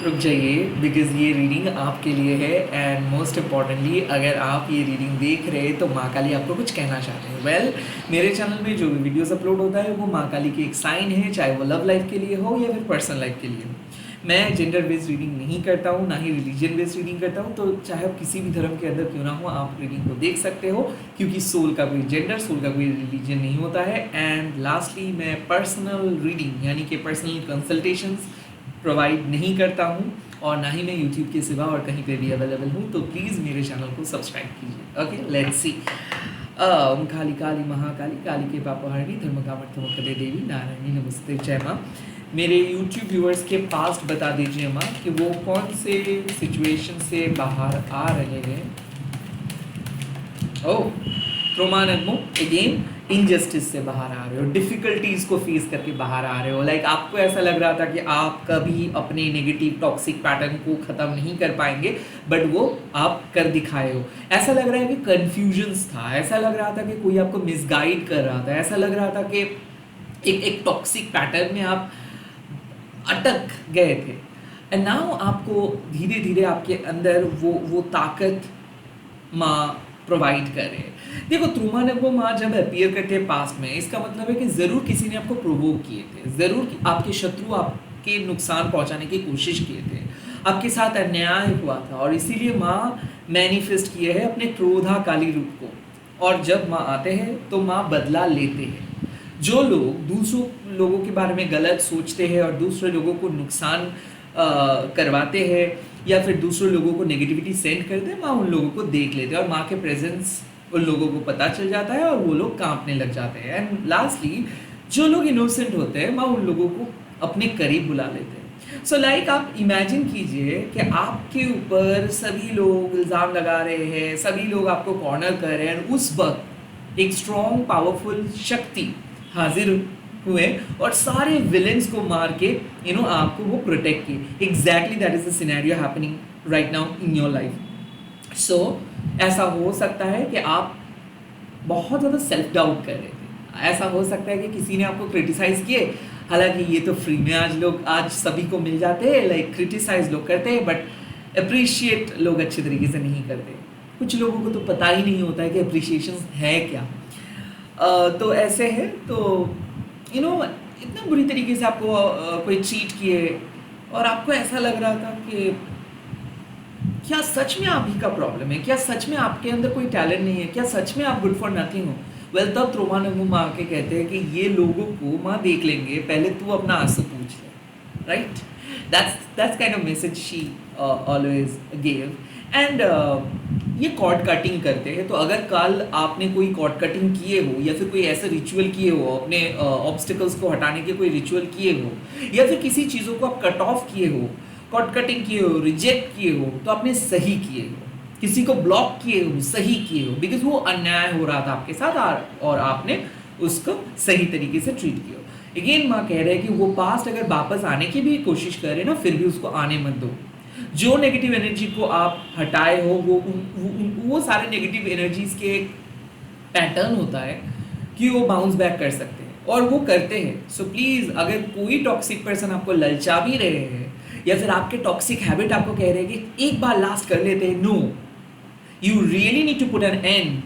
रुक जाइए बिकॉज़ ये रीडिंग आपके लिए है एंड मोस्ट इम्पॉर्टेंटली अगर आप ये रीडिंग देख रहे हैं तो माँ काली आपको कुछ कहना चाहते हैं। वेल मेरे चैनल में जो भी वीडियोस अपलोड होता है वो माँ काली की एक साइन है, चाहे वो लव लाइफ के लिए हो या फिर पर्सनल लाइफ के लिए हो। मैं जेंडर बेस्ड रीडिंग नहीं करता हूँ, ना ही रिलीजन बेस्ड रीडिंग करता हूँ, तो चाहे आप किसी भी धर्म के अंदर क्यों ना हो आप रीडिंग को देख सकते हो, क्योंकि सोल का कोई जेंडर, सोल का कोई रिलीजन नहीं होता है। एंड लास्टली मैं पर्सनल रीडिंग यानी कि पर्सनल कंसल्टेशंस प्रोवाइड नहीं करता हूँ और ना ही मैं यूट्यूब के सिवा और कहीं पे भी अवेलेबल हूँ, तो प्लीज़ मेरे चैनल को सब्सक्राइब कीजिए। Okay, let's see. Om Kali Kali Mahakali, Kali के पापहारिणी, धर्म कामर्थमकले देवी, नारायणी नमस्ते, जय माँ। मेरे यूट्यूब व्यूअर्स के पास्ट बता दीजिए माँ कि वो कौन से सिचुएशन से बाहर आ रहे हैं। ओह, ट्रोमानंदमो अगेन इनजस्टिस से बाहर आ रहे हो, डिफिकल्टीज को फेस करके बाहर आ रहे हो। लाइक आपको ऐसा लग रहा था कि आप कभी अपने नेगेटिव टॉक्सिक पैटर्न को ख़त्म नहीं कर पाएंगे, बट वो आप कर दिखाए हो। ऐसा लग रहा है कि कन्फ्यूजन्स था, ऐसा लग रहा था कि कोई आपको मिसगाइड कर रहा था, ऐसा लग रहा था कि एक टॉक्सिक पैटर्न में आप अटक गए थे। एंड नाउ आपको धीरे धीरे आपके अंदर वो ताकत माँ प्रोवाइड कर रहे हैं। देखो त्रुमानंबो माँ जब अपीयर करते हैं पास्ट में, इसका मतलब है कि ज़रूर किसी ने आपको प्रोवोक किए थे, ज़रूर आपके शत्रु आपके नुकसान पहुंचाने की कोशिश किए थे, आपके साथ अन्याय हुआ था, और इसीलिए माँ मैनिफेस्ट किए है अपने क्रोधा काली रूप को। और जब माँ आते हैं तो माँ बदला लेते हैं। जो लोग दूसरों लोगों के बारे में गलत सोचते हैं और दूसरे लोगों को नुकसान करवाते हैं या फिर दूसरे लोगों को नेगेटिविटी सेंड करते हैं, माँ उन लोगों को देख लेते हैं और माँ के प्रेजेंस उन लोगों को पता चल जाता है और वो लोग कांपने लग जाते हैं। एंड लास्टली जो लोग इनोसेंट होते हैं माँ उन लोगों को अपने करीब बुला लेते हैं। सो लाइक आप इमेजिन कीजिए कि आपके ऊपर सभी लोग इल्ज़ाम लगा रहे हैं, सभी लोग आपको कॉर्नर कर रहे हैं, उस वक्त एक स्ट्रॉन्ग पावरफुल शक्ति हाजिर हुए और सारे विलेंस को मार के आपको वो प्रोटेक्ट किए। Exactly that is the scenario happening right now in your life. So ऐसा हो सकता है कि आप बहुत ज़्यादा सेल्फ डाउट कर रहे थे, ऐसा हो सकता है कि किसी ने आपको क्रिटिसाइज़ किए, हालांकि ये तो फ्री में आज सभी को मिल जाते हैं। लाइक क्रिटिसाइज लोग करते हैं बट अप्रिशिएट लोग अच्छे तरीके से नहीं करते। कुछ लोगों को तो पता ही नहीं होता है कि अप्रिशिएशन है क्या। तो ऐसे है, तो इतना बुरी तरीके से आपको कोई चीट किए और आपको ऐसा लग रहा था कि क्या सच में आप ही का प्रॉब्लम है, क्या सच में आपके अंदर कोई टैलेंट नहीं है, क्या सच में आप गुड फॉर नथिंग हो। वेल तब त्रोमानंबो माँ के कहते हैं कि ये लोगों को माँ देख लेंगे, पहले तू अपना आंसू पूछ ले। Right, that's kind of message she always give. And ये कॉर्ड कटिंग करते हैं, तो अगर कल आपने कोई कॉर्ड कटिंग किए हो या फिर कोई ऐसे रिचुअल किए हो, अपने ऑब्स्टिकल्स को हटाने के कोई रिचुअल किए हो, या फिर किसी चीज़ों को आप कट ऑफ किए हो, कॉर्ड कटिंग किए हो, रिजेक्ट किए हो, तो आपने सही किए हो। किसी को ब्लॉक किए हो, सही किए हो, बिकॉज वो अन्याय हो रहा था आपके साथ और आपने उसको सही तरीके से ट्रीट किया हो। अगेन माँ कह रहे हैं कि वो पास्ट अगर वापस आने की भी कोशिश करे ना, फिर भी उसको आने मत दो। जो नेगेटिव एनर्जी को आप हटाए हो वो सारे नेगेटिव एनर्जीज के एक पैटर्न होता है कि वो बाउंस बैक कर सकते हैं और वो करते हैं। सो प्लीज़ अगर कोई टॉक्सिक पर्सन आपको ललचा भी रहे हैं या फिर आपके टॉक्सिक हैबिट आपको कह रहे हैं कि एक बार लास्ट कर लेते हैं, no, you really need to put an end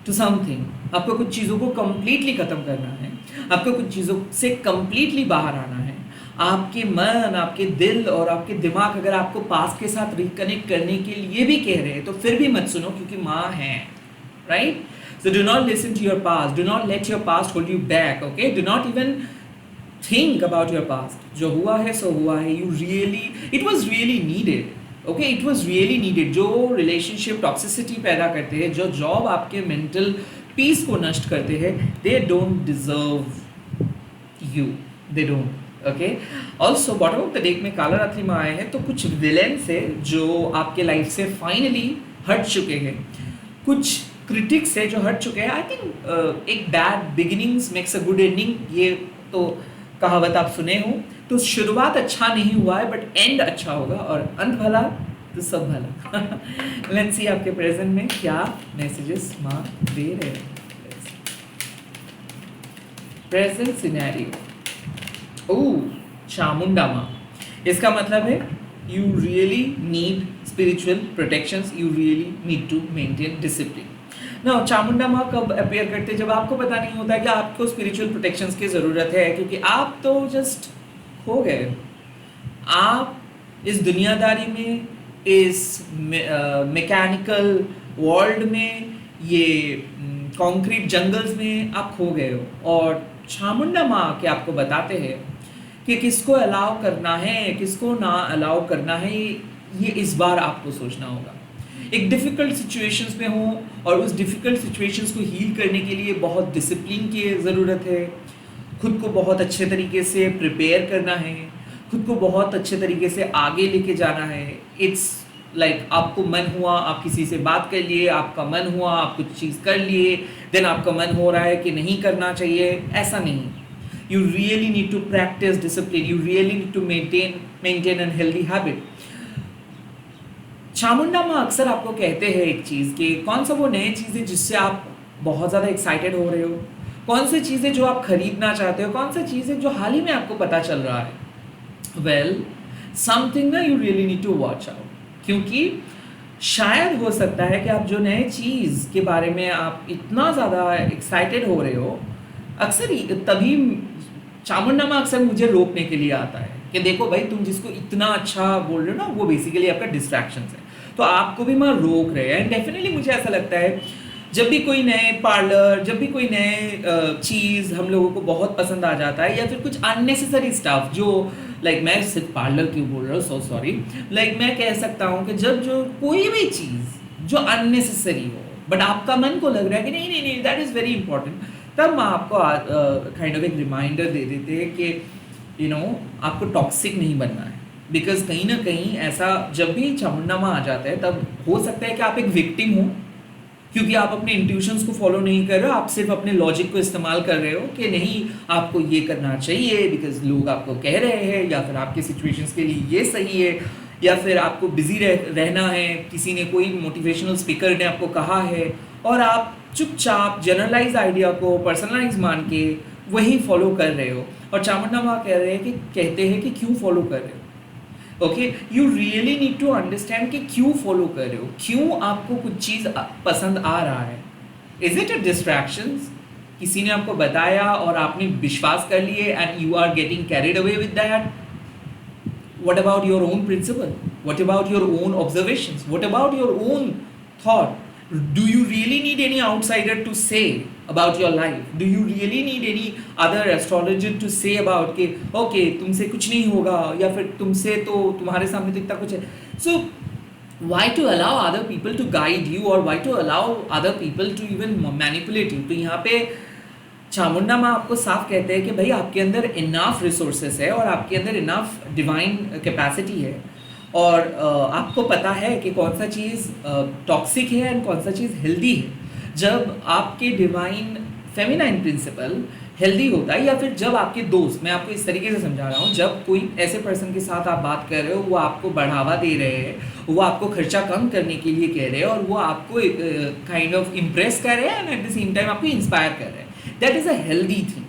to something. आपको कुछ चीज़ों को कंप्लीटली ख़त्म करना है, आपको कुछ चीज़ों से कंप्लीटली बाहर आना है। आपके मन, आपके दिल और आपके दिमाग अगर आपको पास्ट के साथ रिकनेक्ट करने के लिए भी कह रहे हैं तो फिर भी मत सुनो, क्योंकि माँ है। Right, so do not listen to your past, do not let your past hold you back. Okay, do not even think about your past. जो हुआ है सो हुआ है। You really, it was really needed. Okay, it was really needed. जो relationship toxicity पैदा करते हैं, जो जॉब आपके मेंटल पीस को नष्ट करते हैं, they don't deserve you, they don't. Okay, also bottom of the deck में काला रात्रि में आए हैं, तो कुछ विलेंस है जो आपके लाइफ से फाइनली हट चुके हैं, कुछ क्रिटिक्स है जो हट चुके हैं। आई थिंक एक bad beginnings makes a good ending, ये तो कहावत आप सुने हो। तो शुरुआत अच्छा नहीं हुआ है बट एंड अच्छा होगा, और अंत भला तो सब भला। लेट्स सी आपके प्रेजेंट में क्या मैसेजेस माँ दे रहे हैं। प्रेजेंट सिनेरियो, ओह चामुंडा माँ, इसका मतलब है you really need spiritual protections, you really need to maintain discipline. Now Chamunda माँ कब अपेयर करते हैं? जब आपको पता नहीं होता कि आपको स्पिरिचुअल प्रोटेक्शंस की ज़रूरत है, क्योंकि आप तो जस्ट खो गए। आप इस दुनियादारी में, इस मैकेनिकल वर्ल्ड में, ये कॉन्क्रीट जंगल्स में आप खो गए हो, और चामुंडा माँ के आपको बताते हैं कि किसको अलाउ करना है, किसको ना अलाउ करना है, ये इस बार आपको सोचना होगा। एक डिफ़िकल्ट सिचुएशंस में हो, और उस डिफ़िकल्ट सिचुएशंस को हील करने के लिए बहुत डिसिप्लिन की ज़रूरत है, खुद को बहुत अच्छे तरीके से प्रिपेयर करना है, खुद को बहुत अच्छे तरीके से आगे लेके जाना है। इट्स लाइक आपको मन हुआ, आप किसी से बात कर लिए, आपका मन हुआ, आप कुछ चीज़ कर लिए, देन आपका मन हो रहा है कि नहीं करना चाहिए, ऐसा नहीं। You really need to practice discipline. You really need to maintain an healthy habit. Chamunda माँ अक्सर आपको कहते हैं एक चीज़ कि कौन सा वो नई चीज़ें जिससे आप बहुत ज़्यादा एक्साइटेड हो रहे हो, कौन सी चीज़ें जो आप खरीदना चाहते हो, कौन सी चीज़ें जो हाल ही में आपको पता चल रहा है। वेल समथिंग ना you really need to watch out, क्योंकि शायद हो सकता है कि आप जो नए चीज़ के बारे में आप इतना ज़्यादा एक्साइटेड हो रहे हो, अक्सर तभी चामुंडा माँ अक्सर मुझे रोकने के लिए आता है कि देखो भाई, तुम जिसको इतना अच्छा बोल रहे हो ना, वो बेसिकली आपका डिस्ट्रैक्शन है। तो आपको भी माँ रोक रहे हैं। एंड डेफिनेटली मुझे ऐसा लगता है जब भी कोई नए पार्लर, जब भी कोई नए चीज़ हम लोगों को बहुत पसंद आ जाता है, या फिर कुछ अननेसेसरी स्टफ जो लाइक मैं सिर्फ पार्लर क्यों बोल रहा हूँ, सो सॉरी, लाइक मैं कह सकता हूँ कि जब जो कोई भी चीज़ जो अननेसेसरी हो बट आपका मन को लग रहा है कि नहीं नहीं नहीं दैट इज़ वेरी इंपॉर्टेंट, तब मैं आपको काइंड ऑफ एक रिमाइंडर दे देते हैं कि आपको टॉक्सिक नहीं बनना है। बिकॉज कहीं ना कहीं ऐसा जब भी चामुंडा माँ आ जाता है, तब हो सकता है कि आप एक विक्टिम हो, क्योंकि आप अपने इंट्यूशंस को फॉलो नहीं कर रहे हो, आप सिर्फ अपने लॉजिक को इस्तेमाल कर रहे हो कि नहीं आपको ये करना चाहिए बिकॉज लोग आपको कह रहे हैं, या फिर आपके सिचुएशंस के लिए ये सही है, या फिर आपको बिजी रहना है, किसी ने कोई मोटिवेशनल स्पीकर ने आपको कहा है, और आप चुपचाप जनरलाइज आइडिया को पर्सनलाइज मान के वही फॉलो कर रहे हो। और चामुंडा माँ कहते हैं कि क्यों फॉलो कर रहे हो। Okay, you really need to understand कि क्यों फॉलो कर रहे हो, क्यों आपको कुछ चीज़ पसंद आ रहा है। Is it a distractions? किसी ने आपको बताया और आपने विश्वास कर लिए and you are getting carried away with that. What about your own principle? What about your own observations? What about your own thought? Do you really need any outsider to say about your life? Do you really need any other astrologer to say about कि okay तुमसे कुछ नहीं होगा, या फिर तुमसे तो तुम्हारे सामने तो इतना कुछ है। So why to allow other people to guide you, or why to allow other people to even manipulate you? तो यहाँ पे चामुंडा माँ आपको साफ कहते हैं कि भाई आपके अंदर इनफ रिसोर्सेस है, और आपके अंदर इनफ डिवाइन कैपेसिटी है, और आपको पता है कि कौन सा चीज़ टॉक्सिक है एंड कौन सा चीज़ हेल्दी है। जब आपके डिवाइन फेमिनाइन प्रिंसिपल हेल्दी होता है, या फिर जब आपके दोस्त, मैं आपको इस तरीके से समझा रहा हूँ, जब कोई ऐसे पर्सन के साथ आप बात कर रहे हो, वो आपको बढ़ावा दे रहे हैं, वो आपको खर्चा कम करने के लिए कह रहे हैं, और वो आपको काइंड ऑफ इम्प्रेस कर रहे हैं and at the same time आपको इंस्पायर कर रहे हैं, that is a healthy thing.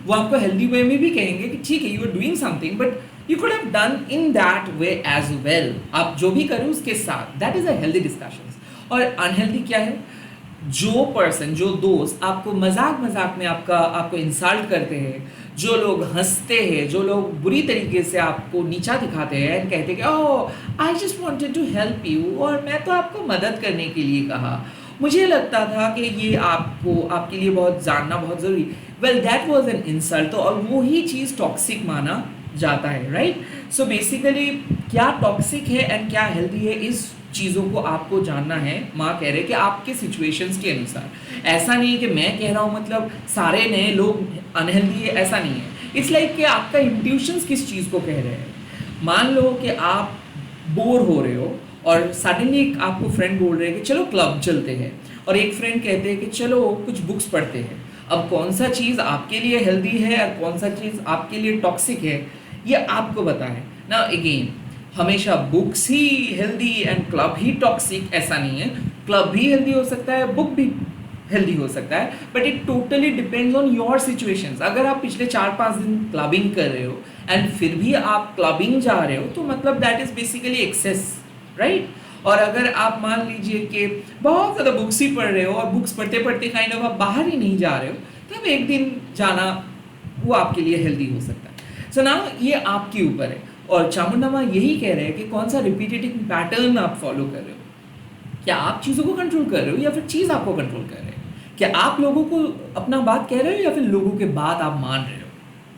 वो आपको हेल्दी वे में भी कहेंगे कि ठीक है you are doing something but you could have done in that way as well. आप जो भी करें उसके साथ, that is a healthy discussions. और अनहेल्दी क्या है? जो पर्सन, जो दोस्त आपको मजाक में आपको इंसल्ट करते हैं, जो लोग हंसते हैं, जो लोग बुरी तरीके से आपको नीचा दिखाते हैं एंड कहते हैं कि oh I just wanted to help you, और मैं तो आपको मदद करने के लिए कहा, मुझे लगता था कि ये आपके लिए बहुत जानना बहुत ज़रूरी। Well that was an insult. तो और वो ही चीज़ टॉक्सिक माना जाता है, राइट? सो बेसिकली क्या टॉक्सिक है एंड क्या हेल्दी है, इस चीज़ों को आपको जानना है। माँ कह रहे कि आपके सिचुएशंस के अनुसार। ऐसा नहीं है कि मैं कह रहा हूँ मतलब सारे नए लोग अनहेल्दी है, ऐसा नहीं है। इट्स लाइक कि आपका इंट्यूशंस किस चीज़ को कह रहे हैं। मान लो कि आप बोर हो रहे हो और सडनली आपको फ्रेंड बोल रहे हैं कि चलो क्लब चलते हैं, और एक फ्रेंड कहते हैं कि चलो कुछ बुक्स पढ़ते हैं। अब कौन सा चीज़ आपके लिए हेल्दी है और कौन सा चीज़ आपके लिए टॉक्सिक है, ये आपको पता है ना। अगेन हमेशा books he healthy and club he toxic ऐसा नहीं है। क्लब भी हेल्दी हो सकता है, बुक भी हेल्दी हो सकता है, but it totally depends on your situations. अगर आप पिछले 4-5 दिन क्लबिंग कर रहे हो एंड फिर भी आप क्लबिंग जा रहे हो तो मतलब that is basically access, right. और अगर आप मान लीजिए कि बहुत ज़्यादा बुक्स ही पढ़ रहे हो और बुक्स पढ़ते पढ़ते काइंड ऑफ आप बाहर ही नहीं जा रहे हो, तब एक दिन जाना वो आपके लिए हेल्दी हो सकता है। सो नाउ ये आपके ऊपर है, और चामुंडा माँ यही कह रहे हैं कि कौन सा रिपीटेटिव पैटर्न आप फॉलो कर रहे हो। क्या आप चीज़ों को कंट्रोल कर रहे हो या फिर चीज़ आपको कंट्रोल कर रहे हैं? क्या आप लोगों को अपना बात कह रहे हो या फिर लोगों के बात आप मान रहे हो?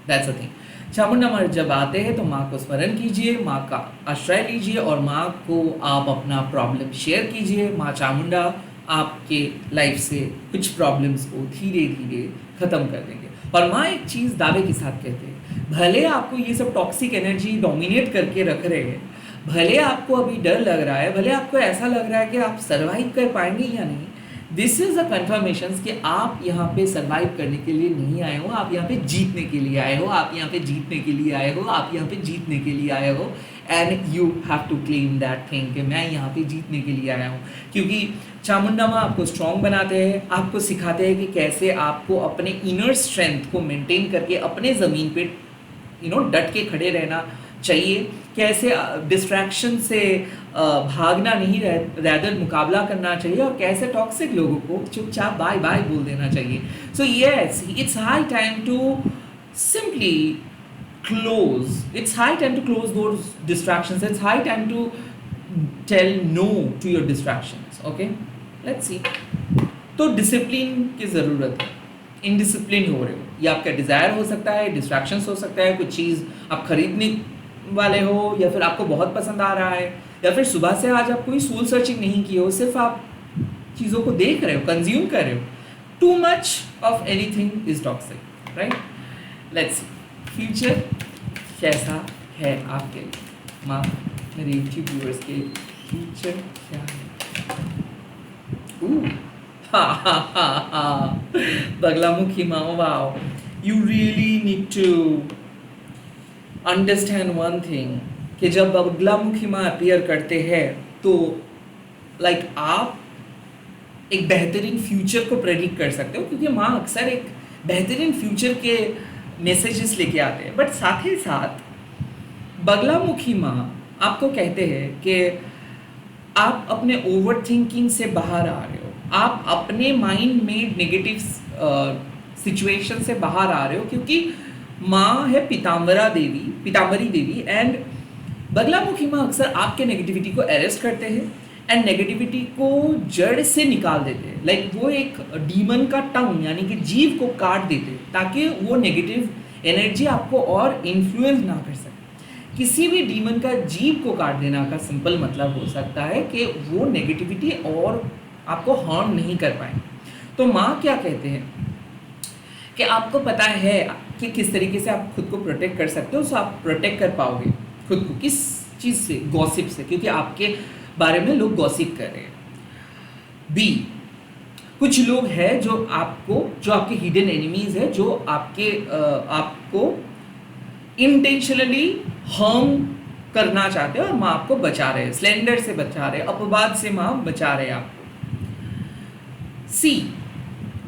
That's a thing. चामुंडा माँ जब आते हैं तो माँ को स्मरण कीजिए, माँ का आश्रय लीजिए और माँ को आप अपना प्रॉब्लम शेयर कीजिए। माँ चामुंडा आपके लाइफ से कुछ प्रॉब्लम्स को धीरे धीरे ख़त्म कर देंगे। और माँ एक चीज़ दावे के साथ कहते हैं, भले आपको ये सब टॉक्सिक एनर्जी डोमिनेट करके रख रहे हैं, भले आपको अभी डर लग रहा है, भले आपको ऐसा लग रहा है कि आप सर्वाइव कर पाएंगे या नहीं, दिस इज़ अ कन्फर्मेशन कि आप यहाँ पे सर्वाइव करने के लिए नहीं आए हो, आप यहाँ पे जीतने के लिए आए हो, आप यहाँ पे जीतने के लिए आए हो, आप यहाँ पे जीतने के लिए आए हो। And you have to claim that thing कि मैं यहाँ पे जीतने के लिए आया हूँ। क्योंकि चामुंडा माँ आपको स्ट्रॉन्ग बनाते हैं, आपको सिखाते हैं कि कैसे आपको अपने इनर स्ट्रेंथ को मेंटेन करके अपने ज़मीन पे डट के खड़े रहना चाहिए, कैसे डिस्ट्रैक्शन से भागना नहीं, रैदर मुकाबला करना चाहिए, और कैसे टॉक्सिक लोगों को चुपचाप बाय बाय बोल देना चाहिए। So yes, it's high time to simply it's high time to close those distractions. It's high time to tell no to your distractions. Okay, let's see. तो डिसिप्लिन की ज़रूरत है। इनडिसिप्लिन हो रहे हो, ये आपका डिज़ायर हो सकता है, डिस्ट्रैक्शंस हो सकता है, कुछ चीज़ आप खरीदने वाले हो, या फिर आपको बहुत पसंद आ रहा है, या फिर सुबह से आज आप कोई सोल सर्चिंग नहीं की हो, सिर्फ आप चीज़ों को देख रहे हो, कंज्यूम कर रहे हो। Too much of anything is toxic, right. Let's see future कैसा है आपके लिए, माँ मेरे यूट्यूब व्यूअर्स के फ्यूचर क्या है? बगलामुखी माँ, wow, you really need to understand one thing कि जब बगलामुखी माँ अपीयर करते हैं तो लाइक आप एक बेहतरीन फ्यूचर को प्रेडिक्ट कर सकते हो, क्योंकि माँ अक्सर एक बेहतरीन फ्यूचर के मैसेजेस लेके आते हैं। बट साथ ही साथ बगलामुखी माँ आपको कहते हैं कि आप अपने ओवर थिंकिंग से बाहर आ रहे हो, आप अपने माइंड में नेगेटिव सिचुएशन से बाहर आ रहे हो, क्योंकि माँ है पीताम्बरी देवी एंड बगलामुखी माँ अक्सर आपके नेगेटिविटी को अरेस्ट करते हैं एंड नेगेटिविटी को जड़ से निकाल देते हैं। लाइक वो एक डीमन का टंग यानी कि जीव को काट देते हैं ताकि वो नेगेटिव एनर्जी आपको और इन्फ्लुएंस ना कर सके। किसी भी डीमन का जीव को काट देना का सिंपल मतलब हो सकता है कि वो नेगेटिविटी और आपको हार्म नहीं कर पाएंगे। तो माँ क्या कहते हैं कि आपको पता है कि किस तरीके से आप खुद को प्रोटेक्ट कर सकते हो, सो आप प्रोटेक्ट कर पाओगे खुद को किस चीज़ से? गॉसिप से, क्योंकि आपके बारे में लोग गॉसिप कर रहे हैं। बी, कुछ लोग हैं जो आपके हिडन एनिमीज है, जो आपको इंटेंशनली हार्म करना चाहते हैं और माँ आपको बचा रहे हैं, स्लेंडर से बचा रहे हैं, अपवाद से माँ बचा रहे हैं आपको। सी,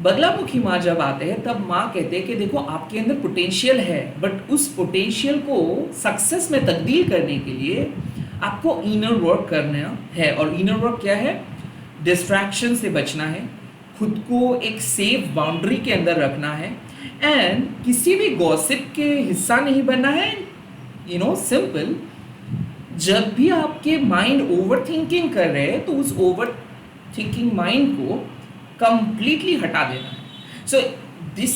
बगलामुखी माँ जब आते हैं तब माँ कहते हैं कि देखो आपके अंदर पोटेंशियल है, बट उस पोटेंशियल को सक्सेस में तब्दील करने के लिए आपको इनर वर्क करना है। और इनर वर्क क्या है? डिस्ट्रैक्शन से बचना है, खुद को एक सेफ बाउंड्री के अंदर रखना है एंड किसी भी गॉसिप के हिस्सा नहीं बनना है। सिंपल, जब भी आपके माइंड ओवर थिंकिंग कर रहे हैं तो उस ओवर थिंकिंग माइंड को कंप्लीटली हटा देना है। So this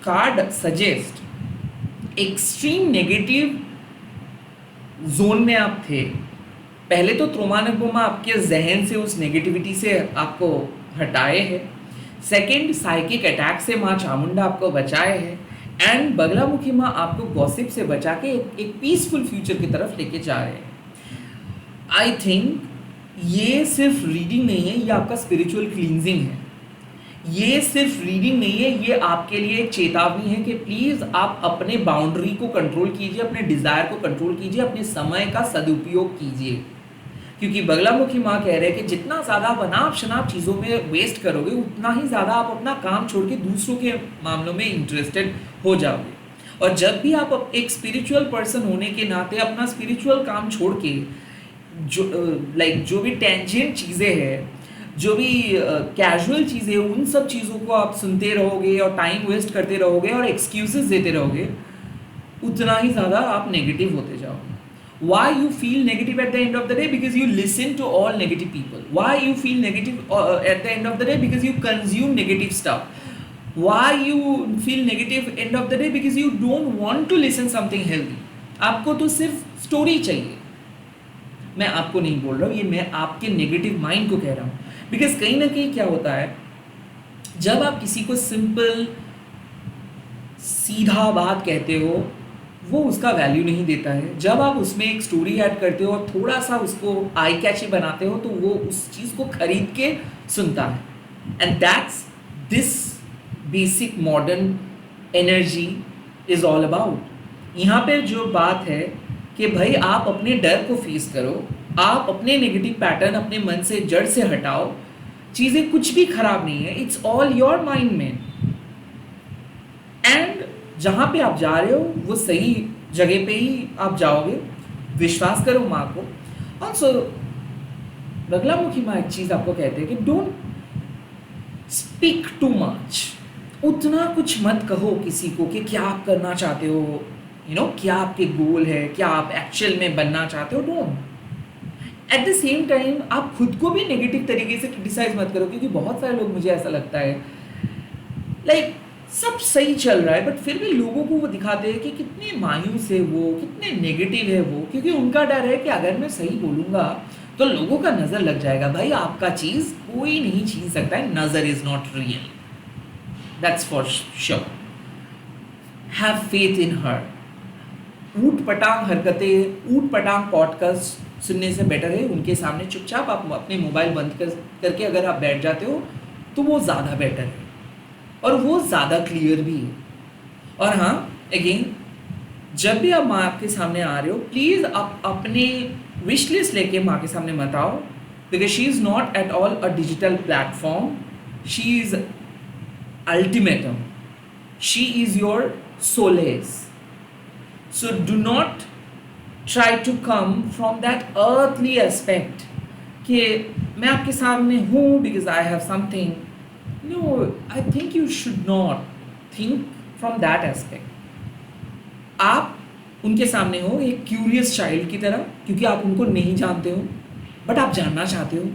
card suggest extreme negative zone में आप थे, पहले तो त्रोमानगोमा आपके जहन से उस नेगेटिविटी से आपको हटाए हैं, सेकेंड साइकिक अटैक से माँ चामुंडा आपको बचाए हैं एंड बगलामुखी माँ आपको गॉसिप से बचा के एक पीसफुल फ्यूचर की तरफ लेके जा रहे हैं। आई थिंक ये सिर्फ रीडिंग नहीं है, ये आपका स्पिरिचुअल क्लींजिंग है। ये सिर्फ रीडिंग नहीं है, ये आपके लिए एक चेतावनी है कि प्लीज़ आप अपने बाउंड्री को कंट्रोल कीजिए, अपने डिज़ायर को कंट्रोल कीजिए, अपने समय का सदुपयोग कीजिए। क्योंकि बगलामुखी माँ कह रहे हैं कि जितना ज़्यादा अनाप शनाप चीज़ों में वेस्ट करोगे उतना ही ज़्यादा आप अपना काम छोड़ के दूसरों के मामलों में इंटरेस्टेड हो जाओगे। और जब भी आप एक स्पिरिचुअल पर्सन होने के नाते अपना स्पिरिचुअल काम छोड़ के जो जो भी टेंजेंट चीज़ें हैं, जो भी कैजुअल चीज़ें, उन सब चीज़ों को आप सुनते रहोगे और टाइम वेस्ट करते रहोगे और एक्सक्यूजेस देते रहोगे, उतना ही ज़्यादा आप नेगेटिव होते जाओगे. Why you feel negative at the end of the day? Because you listen to all negative people. Why you feel negative at the end of the day? Because you consume negative stuff. Why you feel negative end of the day? Because you don't want to listen something healthy. आपको तो सिर्फ story चाहिए. मैं आपको नहीं बोल रहा हूँ, ये मैं आपके नेगेटिव माइंड को कह रहा हूँ. बिकॉज कहीं ना कहीं क्या होता है, जब आप किसी को सिंपल सीधा बात कहते हो, वो उसका वैल्यू नहीं देता है. जब आप उसमें एक स्टोरी ऐड करते हो और थोड़ा सा उसको आई कैची बनाते हो, तो वो उस चीज़ को खरीद के सुनता है. And that's this basic modern energy is all about. यहाँ पे जो बात है कि भाई आप अपने डर को फेस करो, आप अपने नेगेटिव पैटर्न अपने मन से जड़ से हटाओ. चीज़ें कुछ भी खराब नहीं है, इट्स ऑल योर माइंड में. एंड जहाँ पे आप जा रहे हो वो सही जगह पे ही आप जाओगे. विश्वास करो माँ को. ऑल्सो बगलामुखी माँ एक चीज़ आपको कहते हैं कि डोंट स्पीक टू मच. उतना कुछ मत कहो किसी को कि क्या आप करना चाहते हो, क्या आपके गोल है, क्या आप एक्चुअल में बनना चाहते हो. Don't. At the same time आप खुद को भी नेगेटिव तरीके से क्रिटिसाइज मत करो, क्योंकि बहुत सारे लोग, मुझे ऐसा लगता है सब सही चल रहा है बट फिर भी लोगों को वो दिखाते हैं कि कितने मायूस है वो, कितने नेगेटिव है वो, क्योंकि उनका डर है कि अगर मैं सही बोलूँगा तो लोगों का नज़र लग जाएगा. भाई आपका चीज़ कोई नहीं छीन सकता है. नज़र is not real, that's for sure. Have faith in her. ऊट पटांग हरकतें, ऊट पटांग पॉडकास्ट सुनने से बेटर है उनके सामने चुपचाप आप अपने मोबाइल बंद करके अगर आप बैठ जाते हो तो वो ज़्यादा बेटर है और वो ज़्यादा क्लियर भी है. और हाँ, अगेन जब भी आप माँ के सामने आ रहे हो, प्लीज़ आप अपने विश लिस्ट लेके माँ के सामने मत आओ. Because she is not at all a digital platform, she is ultimatum, she is your solace. So do not try to come from that earthly aspect कि मैं आपके सामने हूँ because I have something. No, I think you should not think from that aspect. आप उनके सामने हो एक क्यूरियस चाइल्ड की तरह, क्योंकि आप उनको नहीं जानते हो बट आप जानना चाहते हो.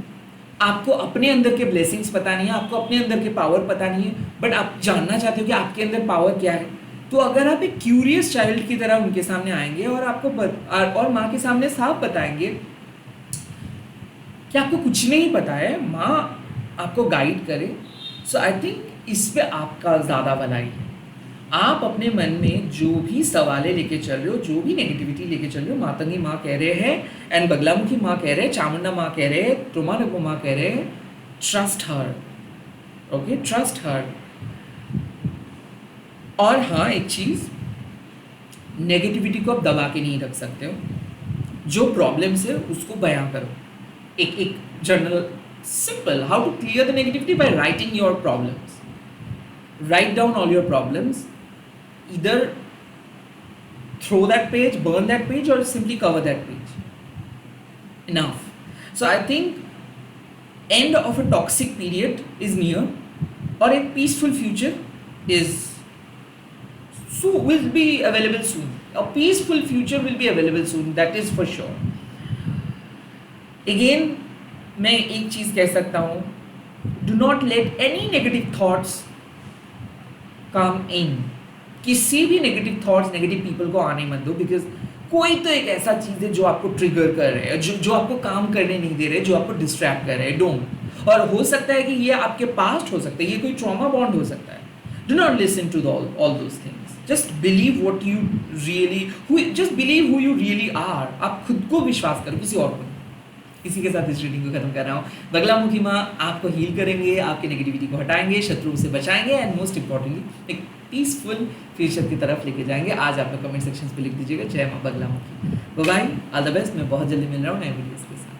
आपको अपने अंदर के ब्लेसिंग्स पता नहीं है, आपको अपने अंदर के पावर पता नहीं है, बट आप जानना चाहते हो कि आपके अंदर पावर क्या है. तो अगर आप एक क्यूरियस चाइल्ड की तरह उनके सामने आएंगे और आपको और माँ के सामने साफ बताएंगे कि आपको कुछ नहीं पता है, माँ आपको गाइड करे. सो आई थिंक इस पे आपका ज़्यादा भलाई है. आप अपने मन में जो भी सवालें लेके चल रहे हो, जो भी नेगेटिविटी लेके चल रहे हो, मातंगी माँ कह रहे हैं एंड बगलामुखी माँ कह रहे हैं, चामुंडा माँ कह रहे हैं, त्रोमानगो माँ कह रहे हैं, trust her. Okay, trust her. और हाँ, एक चीज़, नेगेटिविटी को आप दबा के नहीं रख सकते हो. जो प्रॉब्लम्स है उसको बयां करो. एक journal, simple, how to clear the negativity by writing your problems. Write down all your problems. Either throw that page, burn that page, और simply cover that page. Enough. So I think end of a toxic period is near और एक peaceful future is will be available soon. A peaceful future will be available soon, that is for sure. Again, मैं एक चीज़ कह सकता हूँ, do not let any negative thoughts come in. किसी भी negative thoughts, negative people को आने मत दो, because कोई तो एक ऐसा चीज़ है जो आपको ट्रिगर कर रहे हैं, जो आपको काम करने नहीं दे रहे, जो आपको डिस्ट्रैक्ट कर रहे हैं. डोंट. और हो सकता है कि ये आपके पास्ट हो सकता है, ये कोई ट्रॉमा बॉन्ड हो सकता है. Do not listen to all those things. Just believe what you really, just believe who you really are. आप खुद को विश्वास करो, किसी और को नहीं. इसी के साथ इस रीडिंग को खत्म कर रहा हूँ. बगलामुखी माँ आपको हील करेंगे, आपके नेगेटिविटी को हटाएंगे, शत्रुओं से बचाएंगे एंड मोस्ट इंपॉर्टेंटली एक पीसफुल फ्यूचर की तरफ लेके जाएंगे. आज आप कमेंट सेक्शन पे लिख दीजिएगा जय माँ Baglamukhi. Bye, all the best. मैं बहुत जल्दी मिल रहा हूँ नए वीडियोस के साथ.